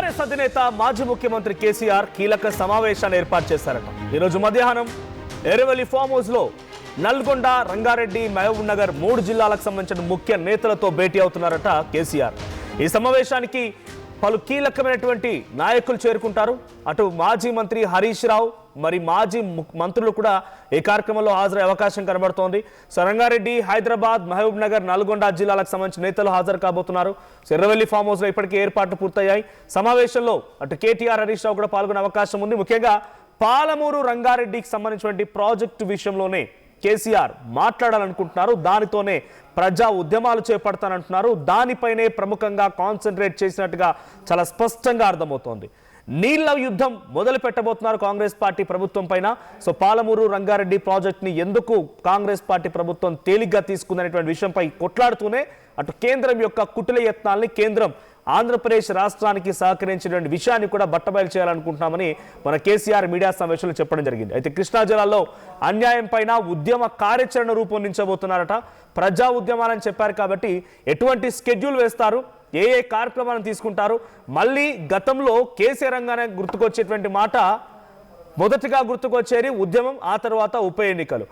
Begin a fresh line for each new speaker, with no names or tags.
TRS అధినేత మాజీ ముఖ్యమంత్రి కేసీఆర్ కీలక సమావేశాన్ని ఏర్పాటు చేశారట. ఈరోజు మధ్యాహ్నం ఎర్రవెల్లి ఫామ్ హౌస్ లో నల్గొండ, రంగారెడ్డి, మహబూబ్ నగర్ 3 జిల్లాలకు సంబంధించిన ముఖ్య నేతలతో భేటీ అవుతున్నారట కేసీఆర్. ఈ సమావేశానికి పలు కీలకమైనటువంటి నాయకులు చేరుకుంటారు. అటు మాజీ మంత్రి హరీష్ రావు, మరి మాజీ మంత్రులు కూడా ఈ కార్యక్రమంలో హాజరయ్యే అవకాశం కనబడుతోంది. సో రంగారెడ్డి, హైదరాబాద్, మహబూబ్ నగర్, నల్గొండ జిల్లాలకు సంబంధించిన నేతలు హాజరు కాబోతున్నారు. ఎర్రవెల్లి ఫామ్ హౌస్ లో ఇప్పటికే ఏర్పాట్లు పూర్తయ్యాయి. సమావేశంలో అటు కేటీఆర్, హరీష్ రావు కూడా పాల్గొనే అవకాశం ఉంది. ముఖ్యంగా పాలమూరు రంగారెడ్డికి సంబంధించినటువంటి ప్రాజెక్టు విషయంలోనే కేసీఆర్ మాట్లాడాలనుకుంటున్నారు. దానితోనే ప్రజా ఉద్యమాలు చేపడతానంటున్నారు. దానిపైనే ప్రముఖంగా కాన్సన్ట్రేట్ చేసినట్టుగా చాలా స్పష్టంగా అర్థమవుతోంది. నీళ్ల యుద్ధం మొదలు పెట్టబోతున్నారు కాంగ్రెస్ పార్టీ ప్రభుత్వం పైన. సో పాలమూరు రంగారెడ్డి ప్రాజెక్ట్ని ఎందుకు కాంగ్రెస్ పార్టీ ప్రభుత్వం తేలిగ్గా తీసుకుందనేటువంటి విషయంపై కొట్లాడుతూనే అటు కేంద్రం యొక్క కుటిల యత్నాల్ని కేంద్రం ఆంధ్రప్రదేశ్ రాష్ట్రానికి సహకరించినటువంటి విషయాన్ని కూడా బట్టబయలు చేయాలనుకుంటున్నామని మన కేసీఆర్ మీడియా సమావేశంలో చెప్పడం జరిగింది. అయితే కృష్ణా జిల్లాలో అన్యాయం పైన ఉద్యమ కార్యాచరణ రూపొందించబోతున్నారట. ప్రజా ఉద్యమాలని చెప్పారు కాబట్టి ఎటువంటి స్కెడ్యూల్ వేస్తారు, ఏ ఏ కార్యక్రమాలను తీసుకుంటారు, మళ్ళీ గతంలో కేసీఆర్ రంగానే గుర్తుకొచ్చేటువంటి మాట మొదటిగా గుర్తుకొచ్చేది ఉద్యమం, ఆ తర్వాత ఉప ఎన్నికలు.